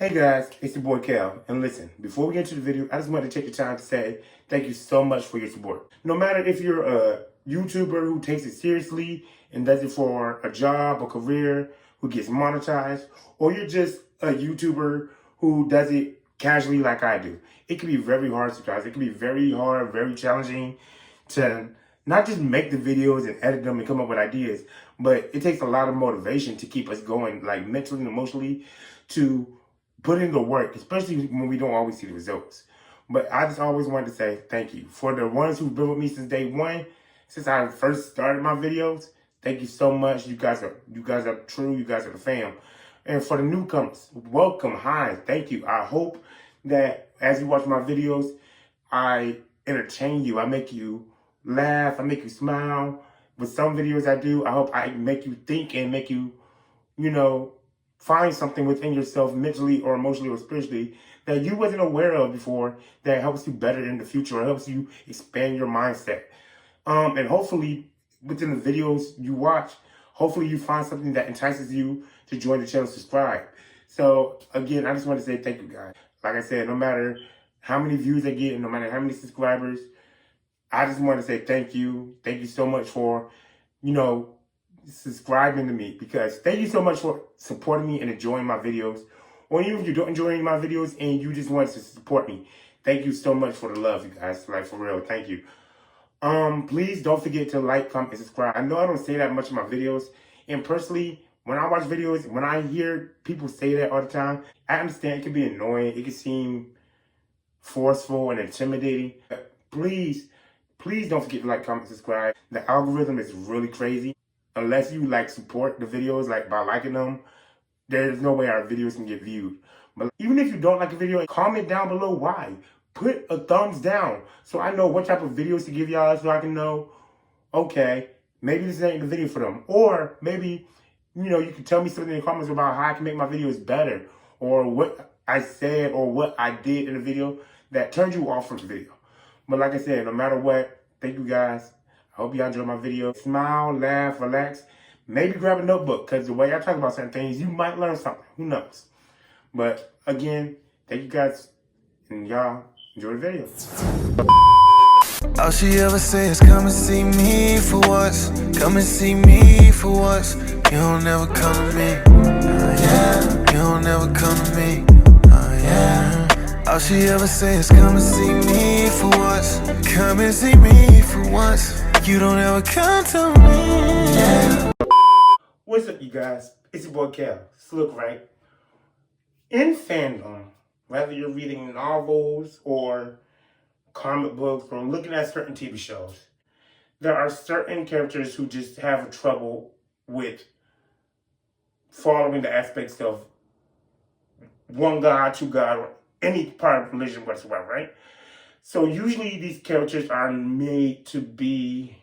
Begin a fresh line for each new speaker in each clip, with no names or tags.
Hey guys, it's your boy Cal, and listen, before we get into the video, I just want to take the time to say thank you so much for your support. No matter if you're a YouTuber who takes it seriously and does it for a job or career, who gets monetized, or you're just a YouTuber who does it casually like I do. It can be very hard sometimes. It can be very hard, very challenging to not just make the videos and edit them and come up with ideas, but it takes a lot of motivation to keep us going, like mentally and emotionally, to put in the work, especially when we don't always see the results. But I just always wanted to say thank you. For the ones who've been with me since day one, since I first started my videos, thank you so much. You guys are true, you guys are the fam. And for the newcomers, welcome, hi, thank you. I hope that as you watch my videos, I entertain you, I make you laugh, I make you smile. With some videos I do, I hope I make you think and make you, find something within yourself mentally or emotionally or spiritually that you wasn't aware of before that helps you better in the future or helps you expand your mindset. And hopefully within the videos you watch, hopefully you find something that entices you to join the channel, subscribe. So again, I just want to say thank you guys. Like I said, no matter how many views I get and no matter how many subscribers, I just want to say thank you. Thank you so much for, subscribing to me, because thank you so much for supporting me and enjoying my videos. Or even if you don't enjoy my videos and you just want to support me, thank you so much for the love, you guys. Like, for real, thank you. Please don't forget to like, comment, and subscribe. I know I don't say that much in my videos, and personally, when I watch videos, when I hear people say that all the time, I understand it can be annoying, it can seem forceful and intimidating. But please don't forget to like, comment, subscribe. The algorithm is really crazy. Unless you support the videos by liking them, there's no way our videos can get viewed. But even if you don't like a video, comment down below why. Put a thumbs down so I know what type of videos to give y'all, so I can know, okay, maybe this ain't the video for them. Or maybe, you can tell me something in the comments about how I can make my videos better, or what I said or what I did in the video that turned you off from the video. But like I said, no matter what, thank you guys. I hope y'all enjoy my video. Smile, laugh, relax. Maybe grab a notebook, because the way I talk about certain things, you might learn something. Who knows? But again, thank you guys, and y'all enjoy the video.
All she ever says, come and see me for once. Come and see me for once. You don't ever come to me. Yeah. You don't ever come to me. Yeah. All she ever says, come and see me for once. Come and see me for once. You don't ever come to me. Yeah.
What's up, you guys? It's your boy Cal. So look, right? In fandom, whether you're reading novels or comic books or looking at certain TV shows, there are certain characters who just have trouble with following the aspects of one God, two God, or any part of religion whatsoever, right? So usually these characters are made to be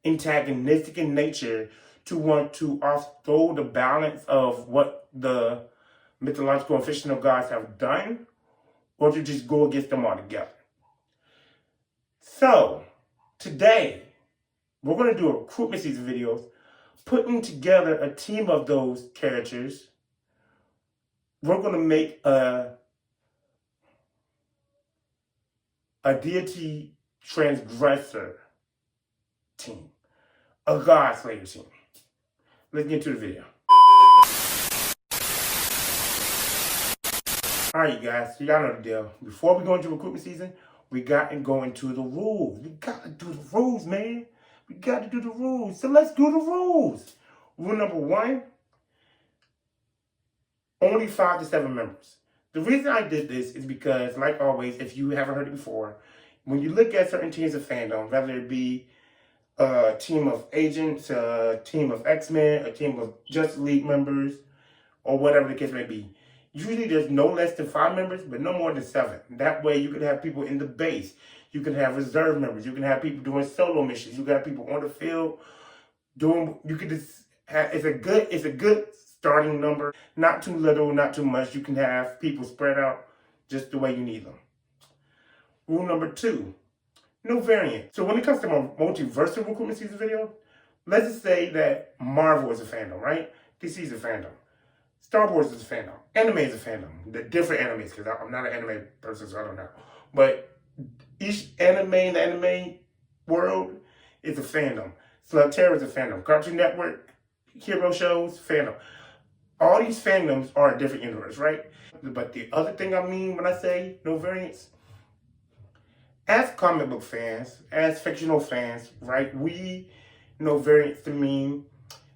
antagonistic in nature, to want to offthrow the balance of what the mythological and fictional gods have done, or to just go against them altogether. So today, we're going to do a recruitment season videos, putting together a team of those characters. We're going to make a deity transgressor team, a god slayer team. Let's get into the video. Alright, you guys, so y'all know the deal. Before we go into recruitment season, we got to go into the rules. We got to do the rules, man. We got to do the rules. So let's do the rules. Rule number 1, only 5 to 7 members. The reason I did this is because, like always, if you haven't heard it before, when you look at certain teams of fandom, whether it be a team of agents, a team of X-Men, a team of Justice League members, or whatever the case may be, usually there's no less than 5 members, but no more than 7. That way you can have people in the base. You can have reserve members. You can have people doing solo missions. You can have people on the field doing, you can just have, it's a good starting number. Not too little, not too much. You can have people spread out just the way you need them. Rule number 2, no variant. So when it comes to my multiversal recruitment season video, let's just say that Marvel is a fandom, right? DC is a fandom. Star Wars is a fandom. Anime is a fandom. The different animes, because I'm not an anime person, so I don't know. But each anime in the anime world is a fandom. Slugterra is a fandom. Cartoon Network, hero shows, fandom. All these fandoms are a different universe, right? But the other thing I mean when I say no variants, as comic book fans, as fictional fans, right, we know variants to mean,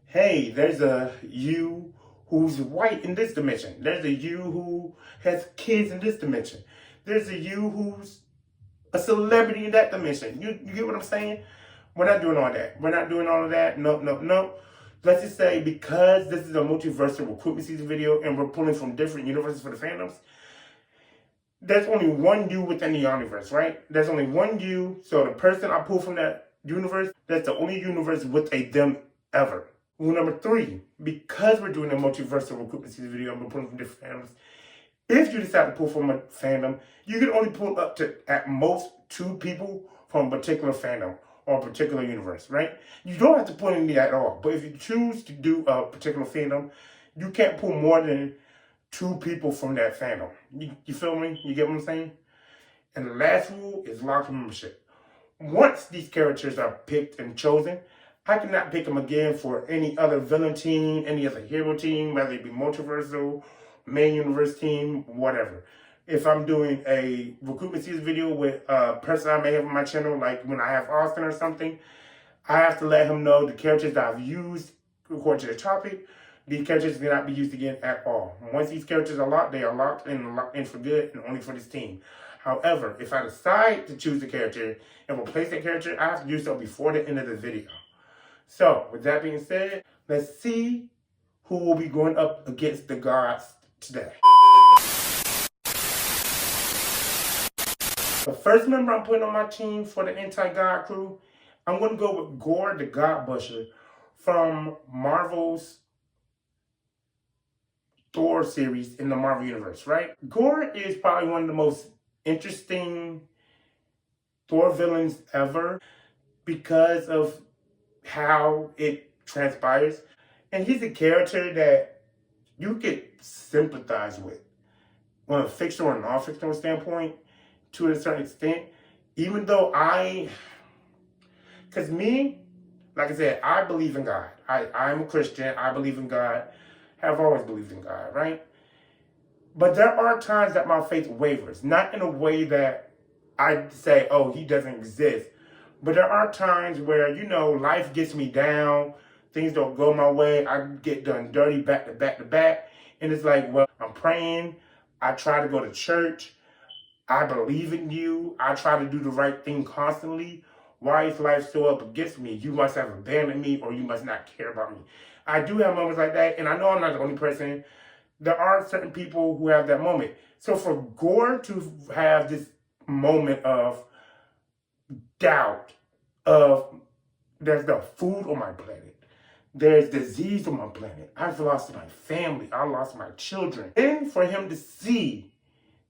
hey, there's a you who's white in this dimension. There's a you who has kids in this dimension. There's a you who's a celebrity in that dimension. You get what I'm saying? We're not doing all that. We're not doing all of that. No. Let's just say because this is a multiversal recruitment season video and we're pulling from different universes for the fandoms, there's only one you within the universe, right? There's only one you. So the person I pull from that universe, that's the only universe with a them ever. Rule number 3, because we're doing a multiversal recruitment season video and we're pulling from different fandoms, if you decide to pull from a fandom, you can only pull up to, at most, 2 people from a particular fandom or a particular universe, right? You don't have to pull any at all. But if you choose to do a particular fandom, you can't pull more than 2 people from that fandom. You feel me? You get what I'm saying? And the last rule is locked membership. Once these characters are picked and chosen, I cannot pick them again for any other villain team, any other hero team, whether it be multiversal, main universe team, whatever. If I'm doing a recruitment season video with a person I may have on my channel, like when I have Austin or something, I have to let him know the characters that I've used according to the topic. These characters cannot be used again at all. Once these characters are locked, they are locked in for good and only for this team. However, if I decide to choose a character and replace that character, I have to do so before the end of the video. So, with that being said, let's see who will be going up against the gods today. The first member I'm putting on my team for the anti-God crew, I'm going to go with Gore the God Busher from Marvel's Thor series in the Marvel Universe, right? Gore is probably one of the most interesting Thor villains ever because of how it transpires. And he's a character that you could sympathize with on a fictional or non-fictional standpoint to a certain extent. Even though because me, like I said, I believe in God. I'm a Christian. I believe in God. Have always believed in God, right? But there are times that my faith wavers. Not in a way that I say, oh, he doesn't exist. But there are times where, life gets me down. Things don't go my way. I get done dirty back to back to back. And it's like, well, I'm praying. I try to go to church. I believe in you. I try to do the right thing constantly. Why is life so up against me? You must have abandoned me or you must not care about me. I do have moments like that, and I know I'm not the only person. There are certain people who have that moment. So for Gore to have this moment of doubt, of there's no food on my planet, there's disease on my planet, I've lost my family, I lost my children. And for him to see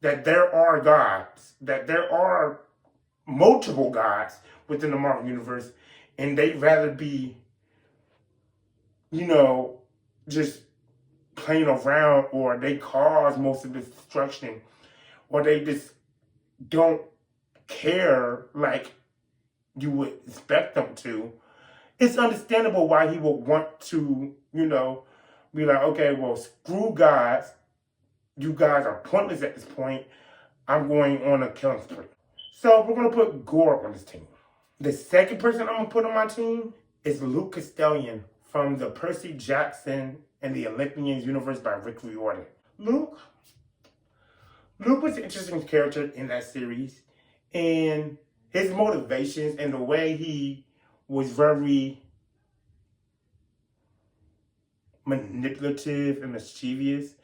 that there are gods, that there are multiple gods within the Marvel Universe, and they'd rather be just playing around, or they cause most of the destruction, or they just don't care like you would expect them to. It's understandable why he would want to, be like, okay, well, screw guys. You guys are pointless at this point. I'm going on a killing spree. So we're going to put Gore on this team. The second person I'm going to put on my team is Luke Castellan from the Percy Jackson and the Olympians universe by RECRUITMENT. Luke was an interesting character in that series, and his motivations and the way he was very manipulative and mischievous.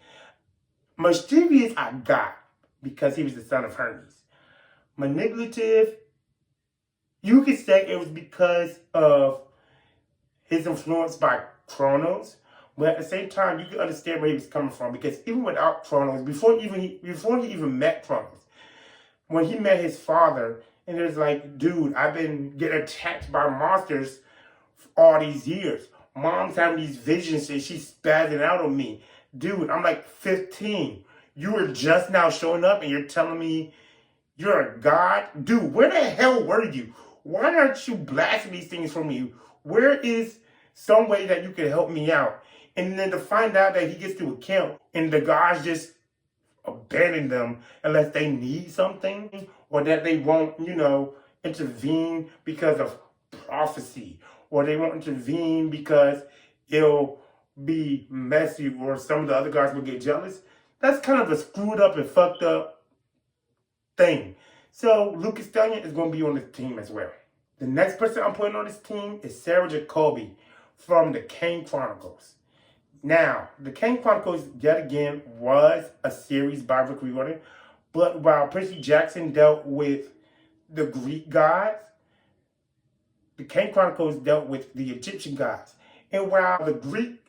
Mischievous I got because he was the son of Hermes. Manipulative, you could say it was because of his influence by Kronos, but at the same time, you can understand where he was coming from, because even without Kronos, before he even met Kronos, when he met his father, and it was like, dude, I've been getting attacked by monsters all these years. Mom's having these visions and she's spazzing out on me. dude, I'm like 15. You were just now showing up and you're telling me you're a god? Dude, where the hell were you? Why aren't you blasting these things from you? Where is some way that you can help me out? And then to find out that he gets to a camp and the gods just abandon them unless they need something or that they won't, intervene because of prophecy or they won't intervene because it'll be messy or some of the other guys will get jealous. That's kind of a screwed up and fucked up thing. So Lucas Stallion is going to be on this team as well. The next person I'm putting on this team is Sarah Jacoby from the Kane Chronicles. Now, the Kane Chronicles, yet again, was a series by RECRUITMENT, but while Percy Jackson dealt with the Greek gods, the Kane Chronicles dealt with the Egyptian gods. And while the Greek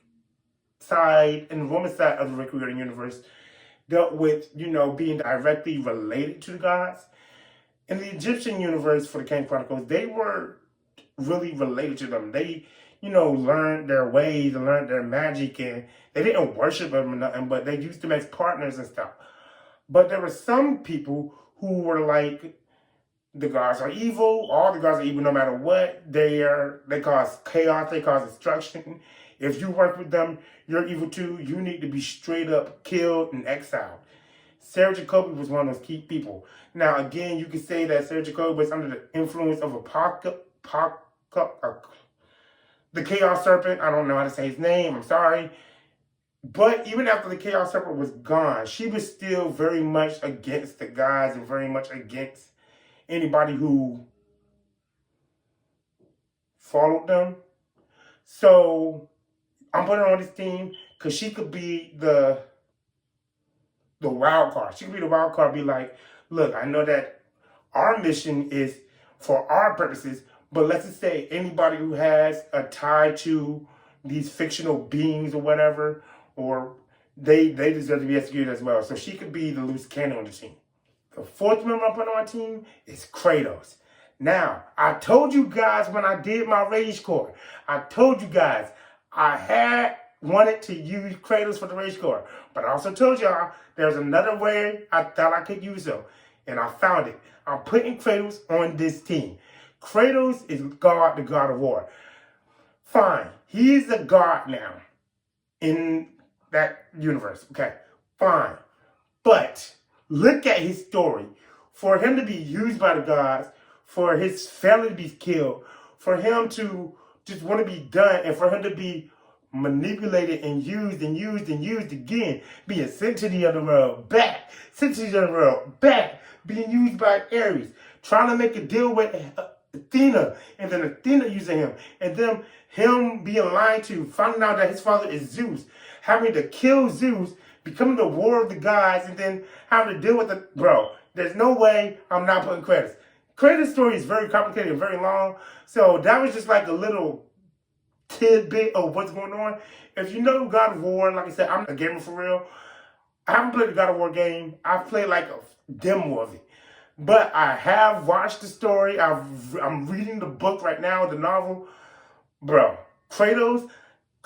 side and the Roman side of the RECRUITMENT universe dealt with, being directly related to the gods, in the Egyptian universe for the Kane Chronicles, they were really related to them. They, learned their ways and learned their magic, and they didn't worship them or nothing, but they used them as partners and stuff. But there were some people who were like, the gods are evil, all the gods are evil no matter what. They cause chaos, they cause destruction. If you work with them, you're evil too. You need to be straight up killed and exiled. Sarah Jacoby was one of those key people. Now, again, you could say that Sarah Jacoby was under the influence of the Chaos Serpent. I don't know how to say his name. I'm sorry. But even after the Chaos Serpent was gone, she was still very much against the gods and very much against anybody who followed them. So I'm putting her on this team because she could be the wild card. She could be the wild card, be like, look, I know that our mission is for our purposes, but let's just say anybody who has a tie to these fictional beings or whatever, or they deserve to be executed as well. So she could be the loose cannon on the team. The fourth member I'm putting on my team is Kratos. Now, I told you guys when I did my Rage Core, I told you guys I had wanted to use Kratos for the Rage Core, but I also told y'all there's another way I thought I could use them, and I found it. I'm putting Kratos on this team. Kratos is God, the God of War. Fine, he's a god now in that universe. Okay, fine. But look at his story. For him to be used by the gods, for his family to be killed, for him to just want to be done, and for him to be manipulated and used and used and used again, being sent to the other world, back, sent to the other world, back, being used by Ares, trying to make a deal with Athena, and then Athena using him, and then him being lied to, finding out that his father is Zeus, having to kill Zeus, becoming the war of the gods, and then having to deal with the... Bro, there's no way I'm not putting Kratos. Kratos' story is very complicated and very long, so that was just like a little tidbit of what's going on. If you know God of War, like I said, I'm a gamer for real. I haven't played the God of War game. I've played like a demo of it. But I have watched the story. I'm reading the book right now, the novel. Bro, Kratos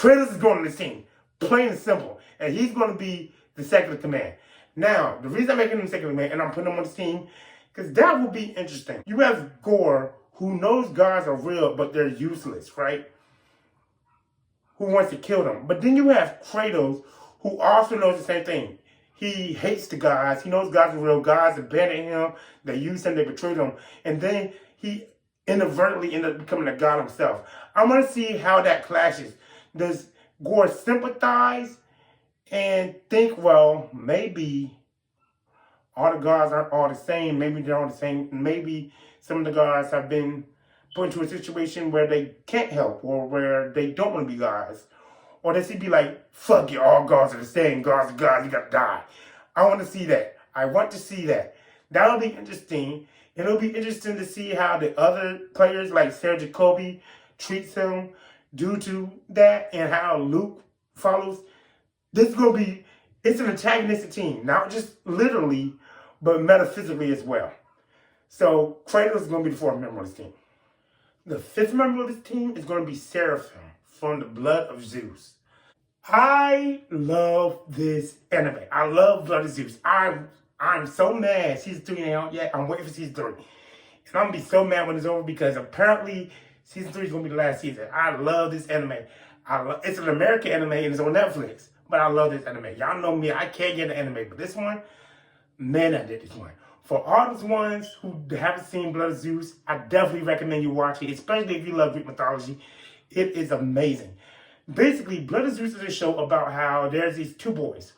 is going on this team. Plain and simple. And he's going to be the second in command. Now, the reason I'm making him second in command and I'm putting him on this team, because that will be interesting. You have Gore, who knows gods are real, but they're useless, right? Who wants to kill them. But then you have Kratos, who also knows the same thing. He hates the gods. He knows gods are real. Gods abandoned him. They used him. They betrayed him. And then he inadvertently ended up becoming a god himself. I want to see how that clashes. Does Gore sympathize and think, well, maybe all the gods aren't all the same. Maybe they're all the same. Maybe some of the gods have been put into a situation where they can't help or where they don't want to be gods. Or does he be like, fuck you, all gods are the same, gods are gods, you gotta die. I want to see that. I want to see that. That'll be interesting. It'll be interesting to see how the other players like Sarah Jacoby treats him due to that and how Luke follows. This is going to be, it's an antagonistic team. Not just literally, but metaphysically as well. So Kratos is going to be the fourth member of this team. The fifth member of this team is going to be Seraphim from the blood of Zeus. I love this anime. I love Blood of Zeus. I'm so mad. Season 3 ain't out yet. I'm waiting for season 3. And I'm gonna be so mad when it's over because apparently season 3 is gonna be the last season. I love this anime. It's an American anime and it's on Netflix. But I love this anime. Y'all know me, I can't get an anime. But this one, man, I did this one. For all those ones who haven't seen Blood of Zeus, I definitely recommend you watch it, especially if you love Greek mythology. It is amazing. Basically, Blood of Zeus is a show about how there's these two boys.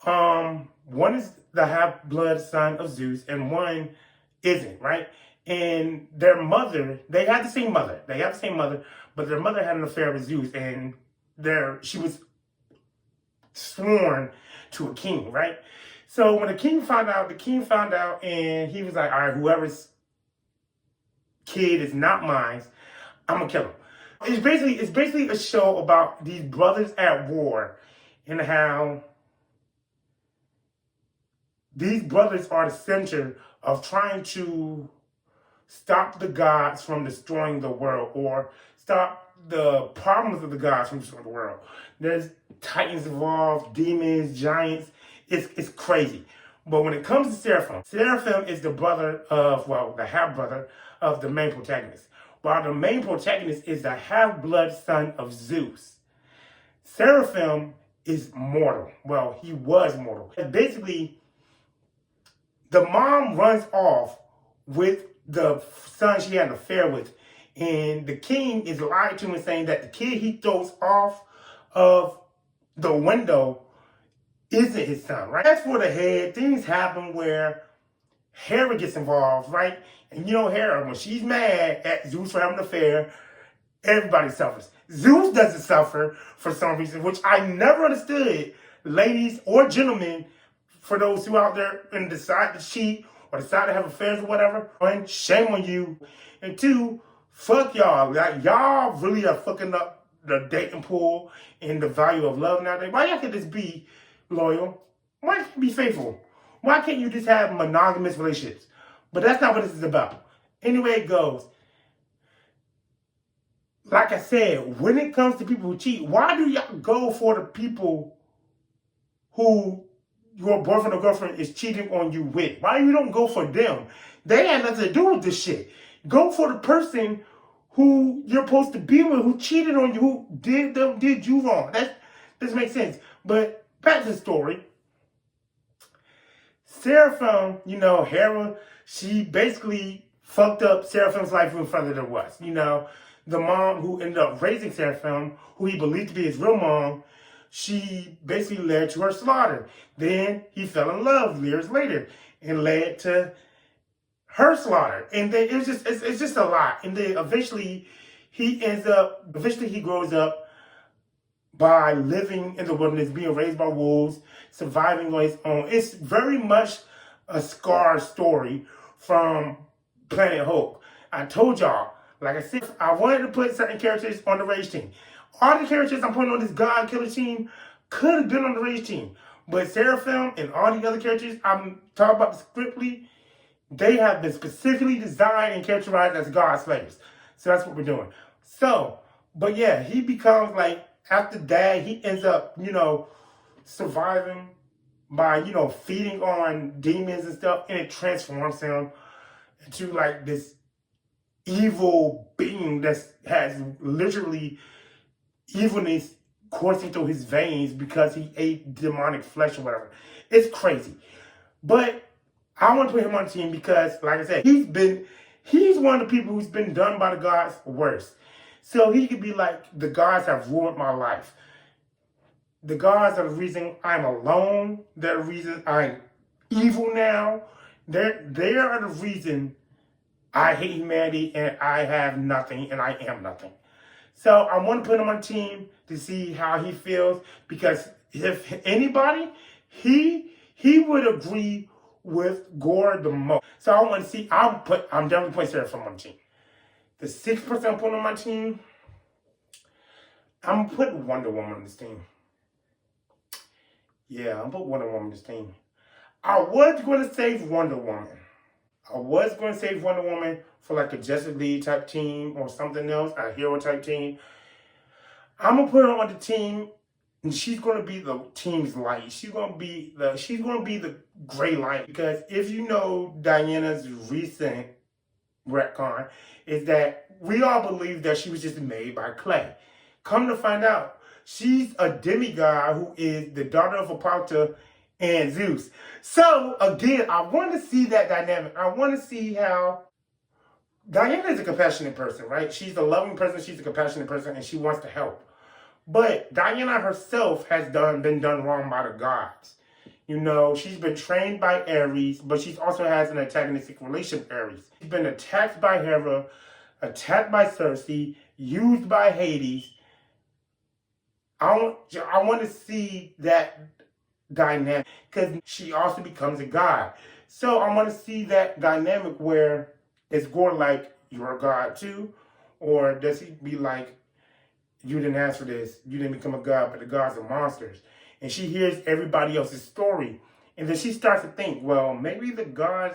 One is the half-blood son of Zeus, and one isn't, right? And their mother, they had the same mother. They have the same mother, but their mother had an affair with Zeus, and she was sworn to a king, right? So when the king found out, and he was like, all right, whoever's kid is not mine, I'm gonna kill him. It's basically a show about these brothers at war and how these brothers are the center of trying to stop the gods from destroying the world or stop the problems of the gods from destroying the world. There's titans involved, demons, giants. It's crazy. But when it comes to Seraphim is the brother of, well, the half-brother of the main protagonist. While the main protagonist is the half-blood son of Zeus. Seraphim is mortal. Well, he was mortal. Basically, the mom runs off with the son she had an affair with. And the king is lied to and saying that the kid he throws off of the window isn't his son, right? As for the head, things happen where Hera gets involved, right? And you know Hera, when she's mad at Zeus for having an affair, everybody suffers. Zeus doesn't suffer for some reason, which I never understood. Ladies or gentlemen, for those who out there and decide to cheat or decide to have affairs or whatever, one, shame on you. And two, fuck y'all. Like, y'all really are fucking up the dating pool and the value of love nowadays. Why y'all can't just be loyal? Why can't you be faithful? Why can't you just have monogamous relationships? But that's not what this is about. Anyway it goes. Like I said, when it comes to people who cheat, why do y'all go for the people who your boyfriend or girlfriend is cheating on you with? Why you don't go for them? They had nothing to do with this shit. Go for the person who you're supposed to be with, who cheated on you, who did you wrong. That doesn't make sense. But back to the story. Seraphim, you know, Hera, she basically fucked up Seraphim's life in front of her was. You know, the mom who ended up raising Seraphim, who he believed to be his real mom, she basically led to her slaughter. Then he fell in love years later and led to her slaughter. And then it's just a lot. And then eventually he grows up by living in the wilderness, being raised by wolves, surviving on his own. It's very much a Scar story from Planet Hope. I told y'all, like I said, I wanted to put certain characters on the rage team. All the characters I'm putting on this God Killer team could have been on the rage team. But Seraphim and all the other characters I'm talking about scriptly, they have been specifically designed and characterized as God slayers. So that's what we're doing. So, but yeah, he becomes like, after that, he ends up, you know, surviving by, you know, feeding on demons and stuff, and it transforms him into like this evil being that has literally evilness coursing through his veins because he ate demonic flesh or whatever. It's crazy. But I want to put him on the team because, like I said, he's one of the people who's been done by the gods worse. So he could be like, the gods have ruined my life. The gods are the reason I'm alone. They're the reason I'm evil now. They are the reason I hate humanity and I have nothing and I am nothing. So I want to put him on the team to see how he feels, because if anybody, he would agree with Gore the most. So I want to see, I'm definitely putting Seraphim on the team. The 6th person I'm putting on my team, I'm putting Wonder Woman on this team. Yeah, I'm putting Wonder Woman on this team. I was going to save Wonder Woman. For like a Justice League type team or something else, a hero type team. I'm going to put her on the team And she's going to be the team's light. She's going to be the gray light. Because if you know Diana's recent retcon, is that we all believe that she was just made by clay. Come to find out, she's a demigod who is the daughter of Apollo and Zeus. So again, I want to see that dynamic. I want to see how Diana is a compassionate person, right? She's a loving person, she's a compassionate person, and she wants to help. But Diana herself has been done wrong by the gods. You know, she's been trained by Ares, but she also has an antagonistic relationship with Ares. She's been attacked by Hera, attacked by Circe, used by Hades. I want to see that dynamic because she also becomes a god. So I want to see that dynamic where it's Gore like, you're a god too? Or does he be like, you didn't ask for this, you didn't become a god, but the gods are monsters. And she hears everybody else's story. And then she starts to think, well, maybe the gods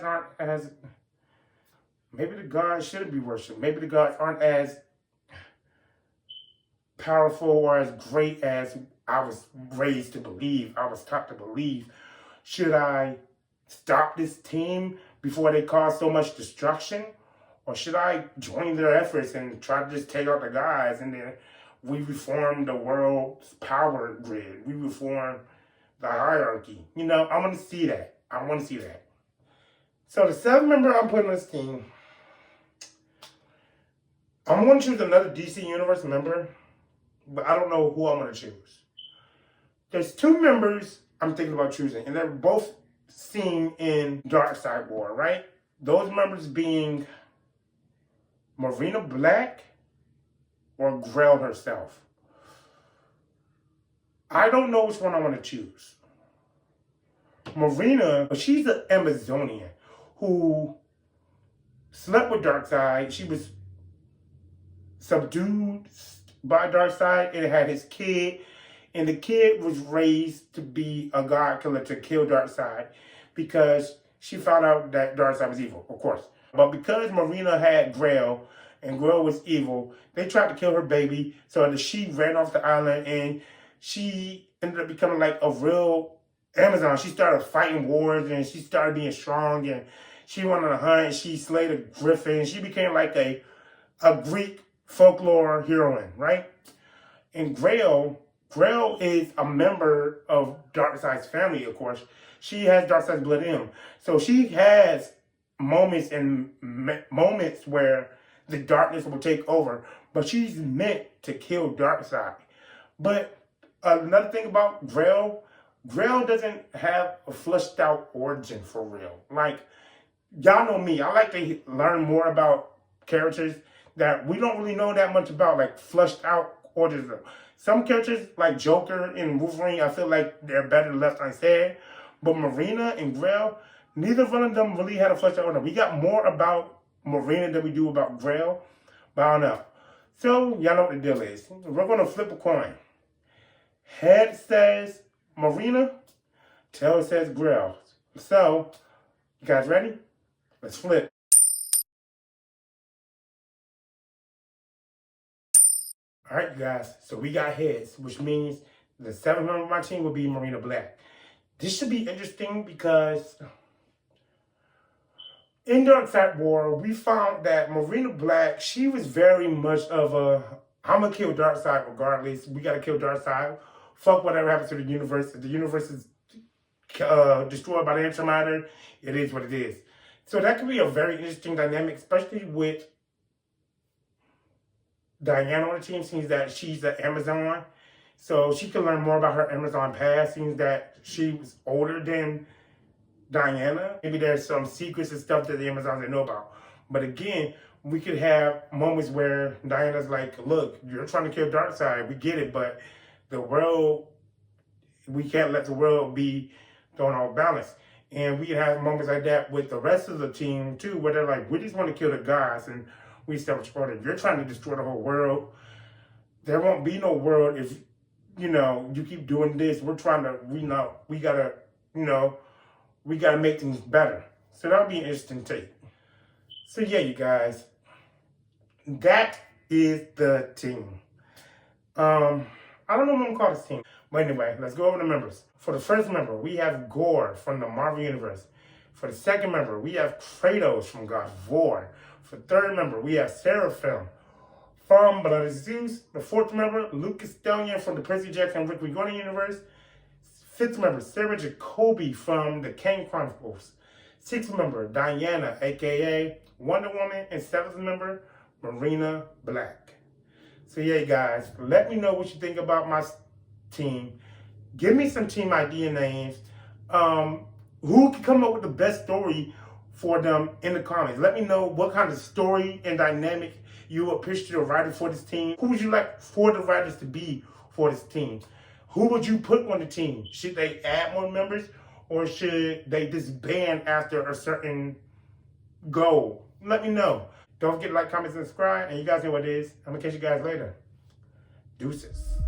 shouldn't be worshipped. Maybe the gods aren't as powerful or as great as I was raised to believe, I was taught to believe. Should I stop this team before they cause so much destruction? Or should I join their efforts and try to just take out the guys and then we reform the world's power grid. We reform the hierarchy. You know, I want to see that. I want to see that. So the 7th member I'm putting on this team, I'm going to choose another DC Universe member, but I don't know who I'm going to choose. There's 2 members I'm thinking about choosing, and they're both seen in Darkseid War, right? Those members being Marina Black or Grell herself. I don't know which one I want to choose. Marina, she's an Amazonian who slept with Darkseid. She was subdued by Darkseid and had his kid. And the kid was raised to be a god killer, to kill Darkseid, because she found out that Darkseid was evil, of course. But because Marina had Grell, and Grell was evil, they tried to kill her baby, so she ran off the island, and she ended up becoming like a real Amazon. She started fighting wars, and she started being strong, and she went on a hunt, she slayed a griffin. She became like a Greek folklore heroine, right? And Grell is a member of Darkseid's family, of course. She has Darkseid's blood in him. So she has moments where the darkness will take over, but she's meant to kill Darkseid. But another thing about Grell doesn't have a fleshed out origin for real. Like, y'all know me, I like to learn more about characters that we don't really know that much about, like fleshed out origins. Some characters, like Joker and Wolverine, I feel like they're better left unsaid. But Marina and Grell, neither one of them really had a fleshed out origin. We got more about Marina than we do about Grell, but I don't know. So, y'all know what the deal is. We're going to flip a coin. Head says Marina, tail says Grell. So, you guys ready? Let's flip. All right, you guys. So we got heads, which means the 7th member of my team will be Marina Black. This should be interesting because in Darkseid War, we found that Marina Black, she was very much of a, I'm going to kill Darkseid regardless. We got to kill Darkseid. Fuck whatever happens to the universe. If the universe is destroyed by the antimatter, it is what it is. So that could be a very interesting dynamic, especially with Diana on the team. Seems that she's an Amazon. So she can learn more about her Amazon past. Seems that she was older than Diana. Maybe there's some secrets and stuff that the Amazons didn't know about. But again, we could have moments where Diana's like, look, you're trying to kill Darkseid. We get it, but the world, we can't let the world be thrown off balance. And we can have moments like that with the rest of the team too, where they're like, we just want to kill the guys and we establish order. You're trying to destroy the whole world. There won't be no world if, you keep doing this. We're trying to, we gotta make things better. So that'll be an interesting take. So yeah, you guys, that is the team. I don't know what I'm gonna call this team, But anyway, let's go over the members. For the first member, we have Gore from the Marvel Universe. For the second member, we have Kratos from God of War. For the third member, we have Seraphim from Blood of Zeus. The fourth member, Luke Castellion from the Percy Jackson and Rick Riordan universe. Fifth member, Sarah Jacoby from the Kane Chronicles. Sixth member, Diana, aka Wonder Woman. And seventh member, Marina Black. So yeah, guys, let me know what you think about my team. Give me some team idea names. Who can come up with the best story for them in the comments? Let me know what kind of story and dynamic you would pitch to the writers for this team. Who would you like for the writers to be for this team? Who would you put on the team? Should they add more members or should they disband after a certain goal? Let me know. Don't forget to like, comment, and subscribe. And you guys know what it is. I'm going to catch you guys later. Deuces.